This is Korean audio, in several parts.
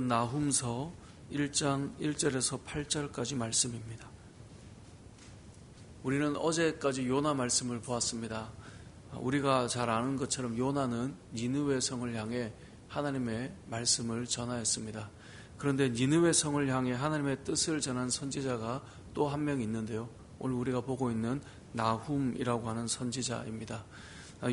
말씀은 나훔서 1장 1절에서 8절까지 말씀입니다. 우리는 어제까지 요나 말씀을 보았습니다. 우리가 잘 아는 것처럼 요나는 니느웨 성을 향해 하나님의 말씀을 전하였습니다. 그런데 니느웨 성을 향해 하나님의 뜻을 전한 선지자가 또 한 명 있는데요. 오늘 우리가 보고 있는 나훔이라고 하는 선지자입니다.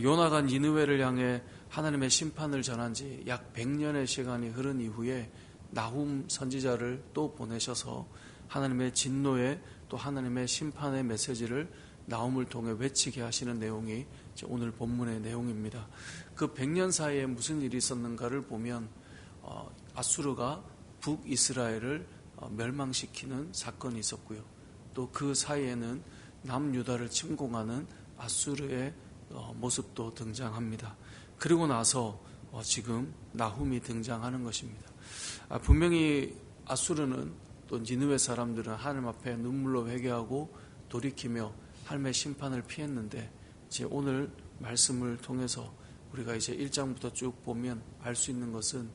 요나가 니느웨를 향해 하나님의 심판을 전한 지 약 100년의 시간이 흐른 이후에 나훔 선지자를 또 보내셔서 하나님의 진노의 또 하나님의 심판의 메시지를 나훔을 통해 외치게 하시는 내용이 오늘 본문의 내용입니다. 그 100년 사이에 무슨 일이 있었는가를 보면 아수르가 북이스라엘을 멸망시키는 사건이 있었고요. 또 그 사이에는 남유다를 침공하는 아수르의 모습도 등장합니다. 그리고 나서 지금 나훔이 등장하는 것입니다. 분명히 아수르는 또 니느웨 사람들은 하나님 앞에 눈물로 회개하고 돌이키며 하나님의 심판을 피했는데 이제 오늘 말씀을 통해서 우리가 이제 1장부터 쭉 보면 알 수 있는 것은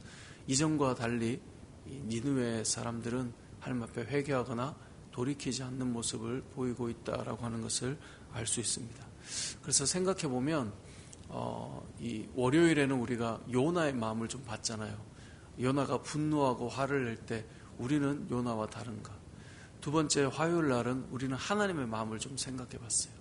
이전과 달리 니느웨 사람들은 하나님 앞에 회개하거나 돌이키지 않는 모습을 보이고 있다라고 하는 것을 알 수 있습니다. 그래서 생각해 보면 이 월요일에는 우리가 요나의 마음을 좀 봤잖아요. 요나가 분노하고 화를 낼 때 우리는 요나와 다른가? 두 번째 화요일 날은 우리는 하나님의 마음을 좀 생각해 봤어요.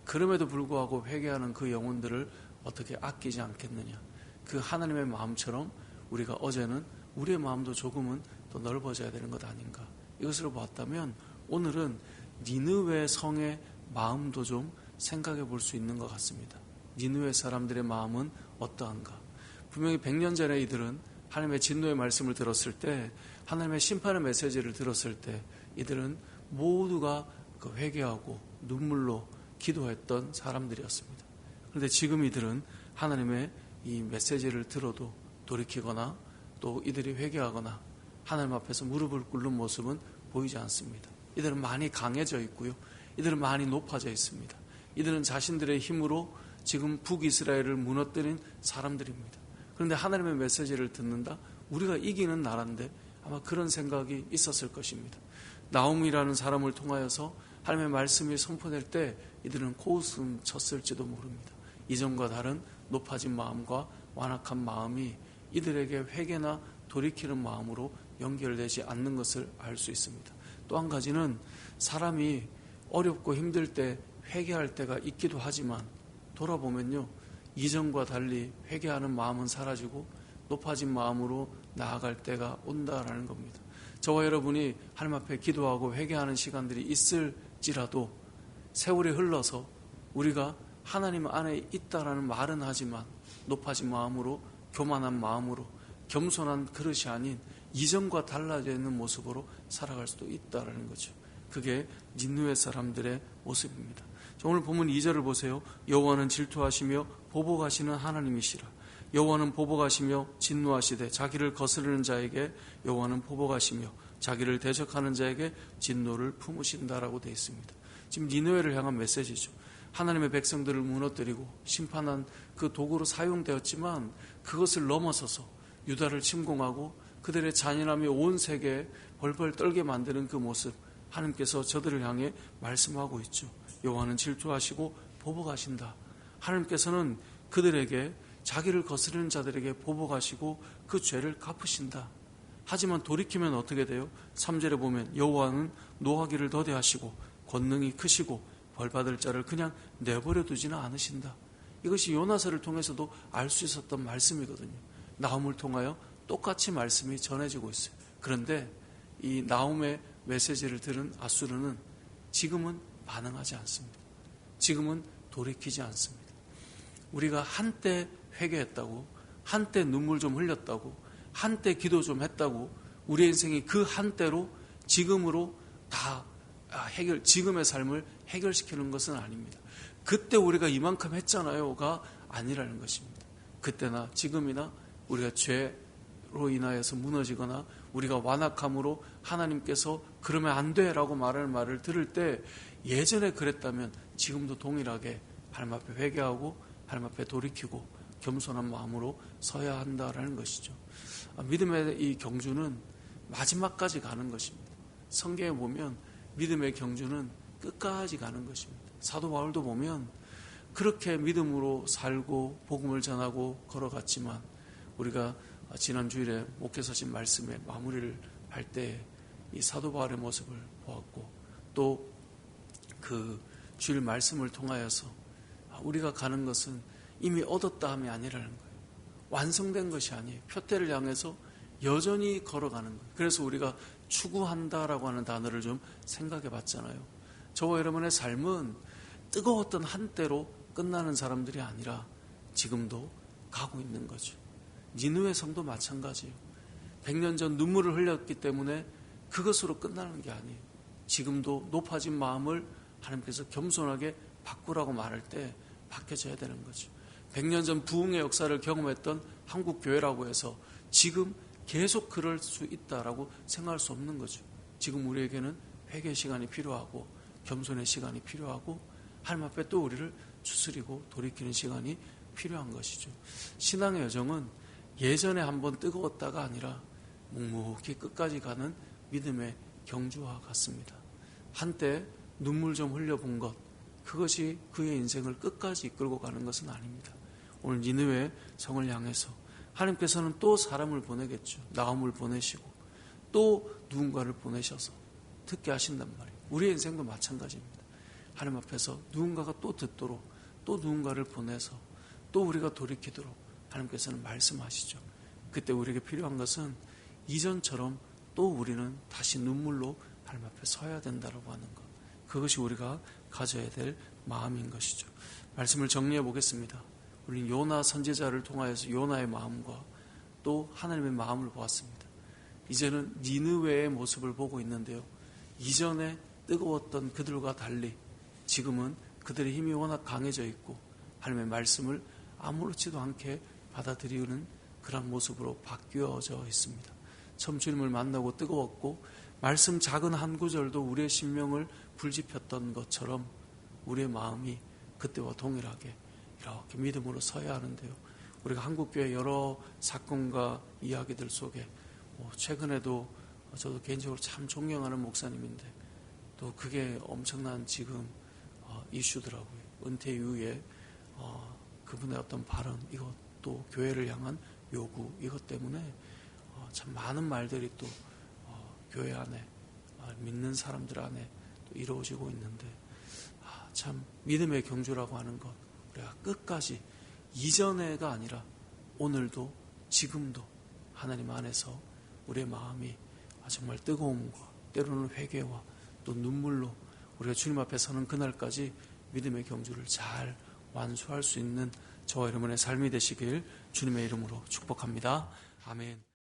그럼에도 불구하고 회개하는 그 영혼들을 어떻게 아끼지 않겠느냐? 그 하나님의 마음처럼 우리가 어제는 우리의 마음도 조금은 더 넓어져야 되는 것 아닌가? 이것을 보았다면 오늘은 니느웨 성의 마음도 좀 생각해 볼 수 있는 것 같습니다. 니느웨 사람들의 마음은 어떠한가? 분명히 100년 전에 이들은 하나님의 진노의 말씀을 들었을 때, 하나님의 심판의 메시지를 들었을 때 이들은 모두가 회개하고 눈물로 기도했던 사람들이었습니다. 그런데 지금 이들은 하나님의 이 메시지를 들어도 돌이키거나 또 이들이 회개하거나 하나님 앞에서 무릎을 꿇는 모습은 보이지 않습니다. 이들은 많이 강해져 있고요. 이들은 많이 높아져 있습니다. 이들은 자신들의 힘으로 지금 북이스라엘을 무너뜨린 사람들입니다. 그런데 하나님의 메시지를 듣는다? 우리가 이기는 나라인데 아마 그런 생각이 있었을 것입니다. 나훔이라는 사람을 통하여서 하나님의 말씀이 선포될 때 이들은 코웃음 쳤을지도 모릅니다. 이전과 다른 높아진 마음과 완악한 마음이 이들에게 회개나 돌이키는 마음으로 연결되지 않는 것을 알 수 있습니다. 또 한 가지는 사람이 어렵고 힘들 때 회개할 때가 있기도 하지만 돌아보면요, 이전과 달리 회개하는 마음은 사라지고 높아진 마음으로 나아갈 때가 온다라는 겁니다. 저와 여러분이 하나님 앞에 기도하고 회개하는 시간들이 있을지라도 세월이 흘러서 우리가 하나님 안에 있다라는 말은 하지만 높아진 마음으로, 교만한 마음으로, 겸손한 그릇이 아닌 이전과 달라져 있는 모습으로 살아갈 수도 있다라는 거죠. 그게 니느웨 사람들의 모습입니다. 오늘 본문 2절을 보세요. 여호와는 질투하시며 보복하시는 하나님이시라. 여호와는 보복하시며 진노하시되 자기를 거스르는 자에게 여호와는 보복하시며 자기를 대적하는 자에게 진노를 품으신다라고 되어 있습니다. 지금 니느웨를 향한 메시지죠. 하나님의 백성들을 무너뜨리고 심판한 그 도구로 사용되었지만 그것을 넘어서서 유다를 침공하고 그들의 잔인함이 온 세계에 벌벌 떨게 만드는 그 모습, 하나님께서 저들을 향해 말씀하고 있죠. 여호와는 질투하시고 보복하신다. 하나님께서는 그들에게, 자기를 거스르는 자들에게 보복하시고 그 죄를 갚으신다. 하지만 돌이키면 어떻게 돼요? 3절에 보면 여호와는 노하기를 더디하시고 권능이 크시고 벌받을 자를 그냥 내버려 두지는 않으신다. 이것이 요나서를 통해서도 알 수 있었던 말씀이거든요. 나훔을 통하여 똑같이 말씀이 전해지고 있어요. 그런데 이 나훔의 메시지를 들은 아수르는 지금은 반응하지 않습니다. 지금은 돌이키지 않습니다. 우리가 한때 회개했다고, 한때 눈물 좀 흘렸다고, 한때 기도 좀 했다고 우리 인생이 그 한때로 지금으로 다 지금의 삶을 해결시키는 것은 아닙니다. 그때 우리가 이만큼 했잖아요가 아니라는 것입니다. 그때나 지금이나 우리가 죄로 인하여서 무너지거나 우리가 완악함으로 하나님께서 그러면 안 돼라고 말하는 말을 들을 때 예전에 그랬다면 지금도 동일하게 하나님 앞에 회개하고 하나님 앞에 돌이키고 겸손한 마음으로 서야 한다라는 것이죠. 믿음의 이 경주는 마지막까지 가는 것입니다. 성경에 보면 믿음의 경주는 끝까지 가는 것입니다. 사도 바울도 보면 그렇게 믿음으로 살고 복음을 전하고 걸어갔지만 우리가 지난 주일에 목회서신 말씀에 마무리를 할 때 이 사도 바울의 모습을 보았고 또 그 주일 말씀을 통하여서 우리가 가는 것은 이미 얻었다 함이 아니라는 거예요. 완성된 것이 아니에요. 표대를 향해서 여전히 걸어가는 거예요. 그래서 우리가 추구한다라고 하는 단어를 좀 생각해 봤잖아요. 저와 여러분의 삶은 뜨거웠던 한때로 끝나는 사람들이 아니라 지금도 가고 있는 거죠. 니느웨 성도 마찬가지예요. 100년 전 눈물을 흘렸기 때문에 그것으로 끝나는 게 아니에요. 지금도 높아진 마음을 하나님께서 겸손하게 바꾸라고 말할 때 바뀌어져야 되는 거죠. 100년 전 부흥의 역사를 경험했던 한국 교회라고 해서 지금 계속 그럴 수 있다라고 생각할 수 없는 거죠. 지금 우리에게는 회개의 시간이 필요하고 겸손의 시간이 필요하고 하나님 앞에 또 우리를 추스리고 돌이키는 시간이 필요한 것이죠. 신앙의 여정은 예전에 한번 뜨거웠다가 아니라 묵묵히 끝까지 가는 믿음의 경주와 같습니다. 한때 눈물 좀 흘려본 것, 그것이 그의 인생을 끝까지 이끌고 가는 것은 아닙니다. 오늘 니느웨 성을 향해서 하나님께서는 또 사람을 보내겠죠. 나움을 보내시고 또 누군가를 보내셔서 듣게 하신단 말이에요. 우리의 인생도 마찬가지입니다. 하나님 앞에서 누군가가 또 듣도록 또 누군가를 보내서 또 우리가 돌이키도록 하나님께서는 말씀하시죠. 그때 우리에게 필요한 것은 이전처럼 또 우리는 다시 눈물로 하나님 앞에 서야 된다고 하는 것. 그것이 우리가 가져야 될 마음인 것이죠. 말씀을 정리해 보겠습니다. 우리는 요나 선지자를 통하여서 요나의 마음과 또 하나님의 마음을 보았습니다. 이제는 니느웨의 모습을 보고 있는데요. 이전에 뜨거웠던 그들과 달리 지금은 그들의 힘이 워낙 강해져 있고 하나님의 말씀을 아무렇지도 않게 받아들이는 그런 모습으로 바뀌어져 있습니다. 처음 주님을 만나고 뜨거웠고 말씀 작은 한 구절도 우리의 심령을 불지폈던 것처럼 우리의 마음이 그때와 동일하게 이렇게 믿음으로 서야 하는데요. 우리가 한국교회 여러 사건과 이야기들 속에 최근에도 저도 개인적으로 참 존경하는 목사님인데 또 그게 엄청난 지금 이슈더라고요. 은퇴 이후에 그분의 어떤 발언, 이것도 교회를 향한 요구, 이것 때문에 참 많은 말들이 또 교회 안에 믿는 사람들 안에 또 이루어지고 있는데 참 믿음의 경주라고 하는 것 우리가 끝까지 이전에가 아니라 오늘도 지금도 하나님 안에서 우리의 마음이 정말 뜨거움과 때로는 회개와 또 눈물로 우리가 주님 앞에 서는 그날까지 믿음의 경주를 잘 완수할 수 있는 저와 여러분의 삶이 되시길 주님의 이름으로 축복합니다. 아멘.